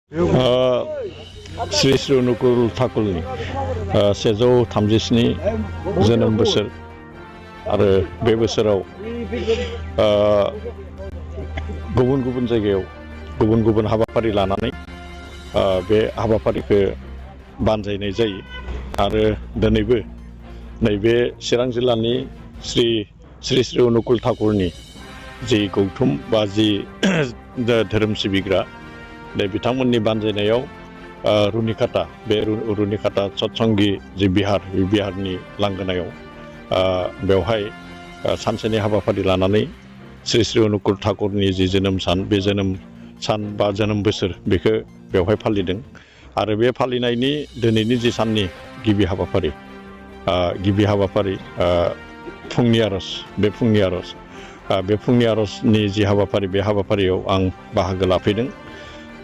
श्री श्री अनुकुल ठाकुरनि 137 जोनोम बोसोर आरो बे बोसोराव गुबुन गुबुन जायगायाव गुबुन गुबुन हाबाफारि लानानै बे हाबाफारिखौ बानजायनाय जायो आरो दिनैबो नैबे चिरां जिल्लानि श्री श्री अनुकुल ठाकुरनि जि गौथुम बा जि धोरोम सिबिग्रा बे बिथांमोननि बानजायनायाव रुनिकाटा बे रुनिकाटा सत्संगी जि बिहारनि लांगोनायाव बेवहाय सानसेनि हाबाफारि लानानै श्री श्री अनुकुल ठाकुरनि जि जोनोम सान बे जोनोम सान बा जोनोम बोसोर बेखौ बेवहाय फालिदों आरो बे फालिनायनि दिनैनि जि साननि गिबि हाबाफारि फुंनि आरज बे फुंनि आरजनि जि हाबाफारि बे हाबाफारियाव आं बाहागो लाफैदों।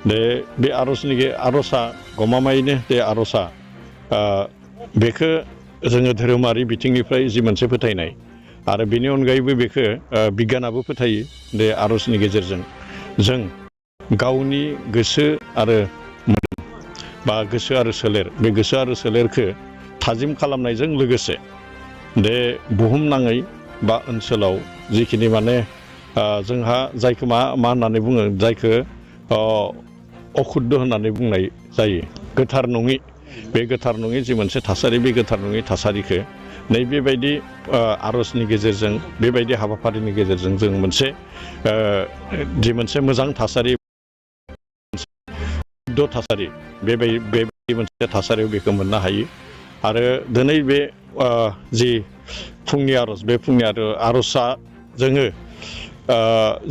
बे आरजआ गमामायैनो बे आरजआ बेखौ जोङो धोरोमारि बिथिंनिफ्राय जि मोनसे फोथायनाय आरो बेनि अनगायैबो बेखौ बिगियानाबो फोथायो। बे आरजनि गेजेरजों जों गावनि गोसो आरो बा गोसो आरो सोलेर बे गोसो आरो सोलेरखौ थाजिम खालामनायजों लोगोसे बे बुहुमनाङै बा ओनसोलाव जिखिनि माने जोंहा जायखौ मा होननानै बुङो जायखौ अखुद्ध होननानै बुंनाय जायो गोथार नङि बे गोथार नङि जि मोनसे थासारि बे गोथार नङि थासारिखौ नैबेबायदि आरजनि गेजेरजों बेबायदि हाबाफारिनि गेजेरजों जों मोनसे जि मोनसे मोजां थासारि थासारि बेबायदि मोनसे थासारियाव बेखौ मोननो हायो आरो दिनै बे जि फुंनि आरज बे फुंनि आरजआ जोङो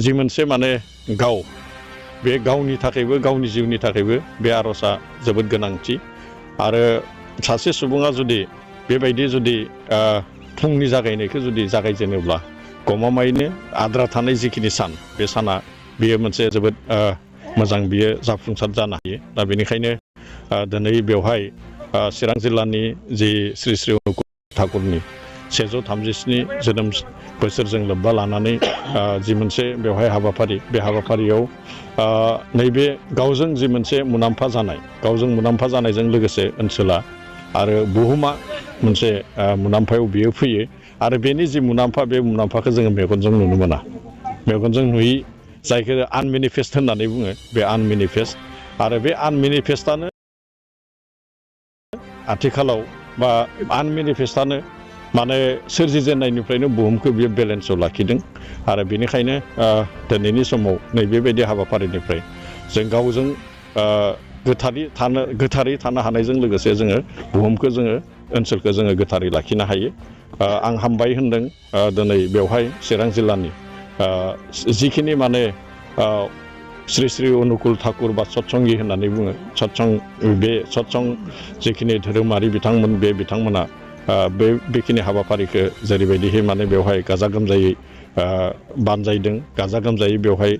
जि मोनसे माने बे गावनि थाखायबो गावनि जिउनि थाखायबो बे आरजआ जोबोद गोनांथि आरो सासे सुबुङा जुदि बेबायदि फुंनि जागायनायखौ जुदि जागायजेनोब्ला गमामायैनो आद्रा थानाय जिखिनि सान बे साना बेयो मोनसे जोबोद मोजां बियो जाफुंसार जानो हायो। दा बेनिखायनो दिनै बेवहाय चिरां जिल्लानि जि श्री श्री अनुकुल ठाकुरनि 137 जोनोम बोसोरजों लोब्बा लानानै जि मोनसे बेवहाय हाबाफारि बे हाबाफारियाव नैबे गावजों जि मोनसे मुलाम्फा जानायजों लोगोसे ओनसोला आरो बुहुमा मोनसे मुलाम्फायाव बियो फैयो आरो बेनि जि मुलाम्फा बे मुलाम्फाखौ जोङो मेगनजों नुनो मोना मेगनजों नुयि जायखौ आनमेनिफेस्ट होननानै बुङो बे आनमेनिफेस्ट आरो बे आनमेनिफेस्टआनो आथिखालाव बा आनमेनिफेस्टआनो माने सोरजिजेननायनिफ्रायनो बुहुमखौ बियो बेलेन्सआव लाखिदों आरो बेनिखायनो दिनैनि समाव नैबेबायदि हाबाफारिनिफ्राय जों गावजों गोथारै थानो हानायजों लोगोसे जोङो बुहुमखौ ओनसोलखौ जोङो गोथारै लाखिनो हायो। आं हामबाय होनदों दिनै बेवहाय चिरां जिल्लानि जिखिनि माने श्री श्री अनुकुल ठाकुर बा सत्संगी होननानै बुङो सत्सं जिखिनि धोरोमारि बिथांमोना बेखिनि हाबाफारिखौ जेरैबायदिहै माने बेवहाय गाजा गोमजायै बानजायदों गाजा गोमजायै बेवहाय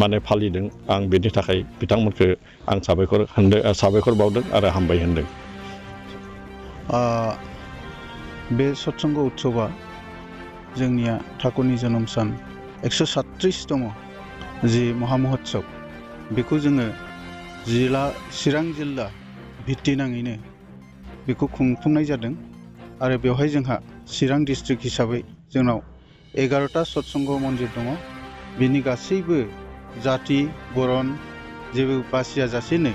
माने फालिदों आं बेनि थाखाय बिथांमोनखौ आं साबायखर बावदों आरो हामबाय होनदों। बे सत्संग उत्सबा जोंनिया ठाकुरनि जोनोम सान 137तम जि महामहोत्सब बेखौ जोङो चिरां जिल्ला भित्तिनाङैनो बेखौ खुंफुंनाय जादों आरो बेवहाय जोंहा चिरां डिस्ट्रिक्ट हिसाबै जोंनाव 11टा सत्संग मन्दिर दङ। बिनि गासैबो जाति बरन जेबो बासिया जासेनो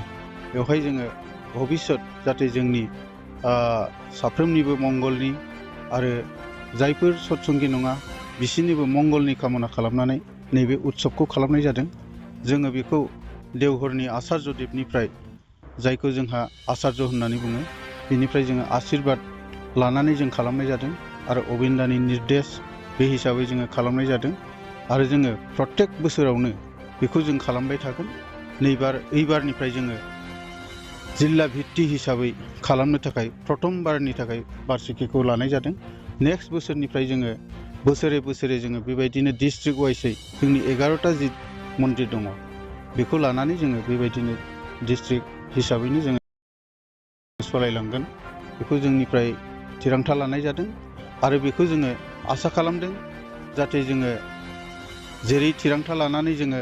बेवहाय जोङो भबिष्यत जाहाथे जोंनि साफ्रोमनिबो मंगलनि आरो जायफोर सत्संगि नङा बिसोरनिबो मंगलनि कामना खालामनानै नैबे उत्सबखौ खालामनाय जादों। जोङो बेखौ देवघरनि आचार्य देबनिफ्राय जायखौ जोंहा आचार्य होननानै बुङो बेनिफ्राय जोङो आशीर्बाद लानानै जों खालामनाय जादों आरो अबिन्दानि निर्देश बे हिसाबै जोङो खालामनाय जादों आरो जोङो प्रत्येक बोसोरावनो बेखौ जों खालामबाय थागोन। एइबारनिफ्राय जोङो जिल्ला भित्ति हिसाबै खालामनो थाखाय प्रथमबारनि थाखाय बार्षिकिखौ लानाय जादों। नेक्स्ट बोसोरनिफ्राय जोङो बोसोरे जोङो बेबायदिनो डिस्ट्रिक्ट वाइसै जोंनि 11टा जि मन्दिर दङ बेखौ लानानै जोङो बेबायदिनो डिस्ट्रिक्ट हिसाबैनो जोङो सालायलांगोन बेखौ जोंनिफ्राय थिरांथा लानाय जादों आरो बेखौ जोङो आसा खालामदों जाहाथे जोङो जेरै थिरांथा लानानै जोङो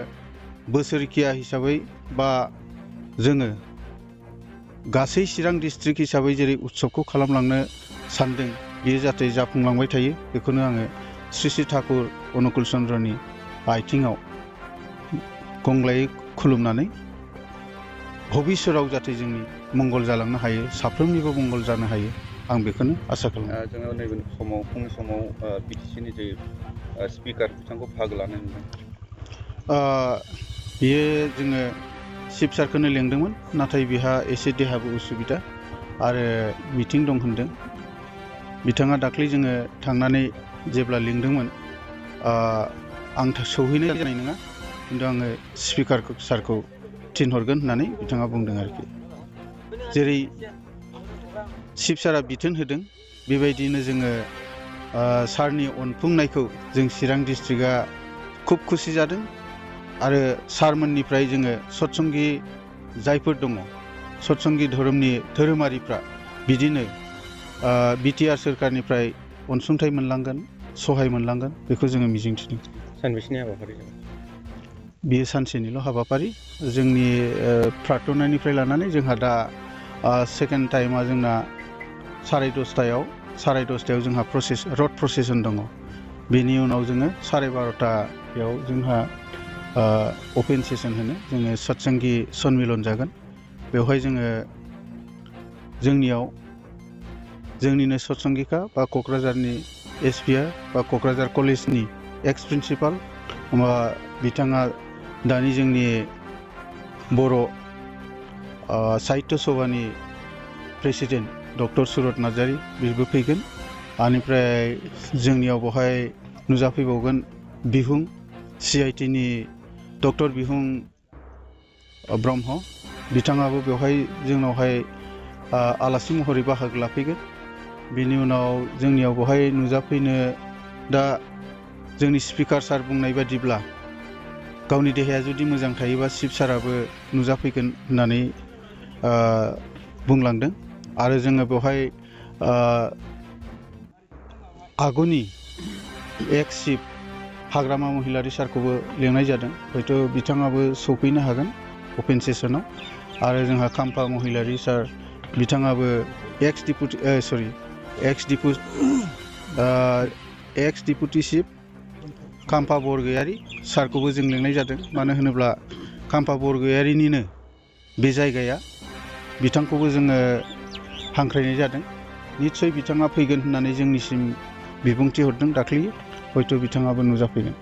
बोसोरकिया हिसाबै बा जोङो गासै चिरां डिस्ट्रिक्ट हिसाबै जेरै उत्सबखौ खालामलांनो सानदों बेयो जाहाथे जाफुंलांबाय थायो बेखौनो आङो श्री श्री ठाकुर अनुकूल चन्द्रनि आथिङाव गंग्लायै खुलुमनानै भबिष्यतआव जाहाथे जोंनि मंगल जालांनो हायो साफ्रोमनिबो मंगल जानो हायो आं बेखौनो आसा खालामो। जोङो नैबे समाव फुंनि समाव बिटिसिनि जे स्पिकार बिथांखौ बाहागो लानाय नुदों। बियो जोङो चिफ सारखौनो लेंदोंमोन नाथाय बिहा एसे देहाबो उसुबिदा आरो मिटिं दं होनदों। बिथाङा दाख्लै जोङो थांनानै जेब्ला लिंदोंमोन आं सौहैनाय जानाय नङा खिन्थु आङो स्पिकार सारखौ थिनहरगोन होननानै बिथाङा बुंदों आरोखि। जेरै चिफ सारा बिथोन होदों बेबायदिनो जोङो सारनि अनफुंनायखौ जों चिरां डिस्ट्रिक्टआ खुब खुसि जादों आरो सारमोननिफ्राय जोङो सत्संगि जायफोर दङ सत्संगि धोरोमारिफ्रा बिदिनो बिटिआर सोरखारनिफ्राय अनसुंथाइ मोनलांगोन सहाय मोनलांगोन बेखौ जोङो मिजिंथिदों। सानबेसेनि हाबाफारि जागोन? बेयो सानसेनिल' हाबाफारि जोंनि प्रार्थनानिफ्राय लानानै जोंहा दा सेकेन्ड टाइमा जोंना 10:30 जोंहा रड प्रसेसन दङ। बेनि उनाव जोङो 12:30 जोंहा अपेन सेसन होनो जोङो सत्संगि सन्मिलन जागोन। बेवहाय जोङो जोंनिनो सत्संगिका बा क'क्राझारनि एसपिआ बा क'क्राझार कलेजनि एक्स प्रिन्सिपाल बिथाङा दानि जोंनि बर' साहित्य सभानि प्रेसिडेन्ट डक्टर सुरत नार्जारि बिबो फैगोन। बेनिफ्राय जोंनियाव बेवहाय नुजाफैबावगोन बिहुं CITनि डक्टर बिहुं ब्रह्म बिथाङाबो बेवहाय जोंनावहाय आलासि महरै बाहागो लाफैगोन। बेनि उनाव जोंनियाव बेवहाय नुजाफैनो दा जोंनि स्पिकार सार बुंनाय बादिब्ला गावनि देहाया जुदि मोजां थायोबा चिफ साराबो नुजाफैगोन होननानै बुंलांदों आरो जोङो बेवहाय आगुनि एक्स चिफ हाग्रामा महिलारि सारखौबो लेंनाय जादों हयथ' बिथाङाबो सौफैनो हागोन अपेन सेसनाव आरो जोंहा खाम्फा महिलारि सार बिथाङाबो एक्स डिपुटि चिफ खाम्फा बरगयारि सारखौबो जों लेंनाय जादों। मानो होनोब्ला खाम्फा बरगयारिनिनो बे जायगाया बिथांखौबो जोङो हांख्रायनाय जादों। निस्सय बिथाङा फैगोन होननानै जोंनिसिम बिबुंथि हरदों दाख्लै हयथ' बिथाङाबो नुजाफैगोन।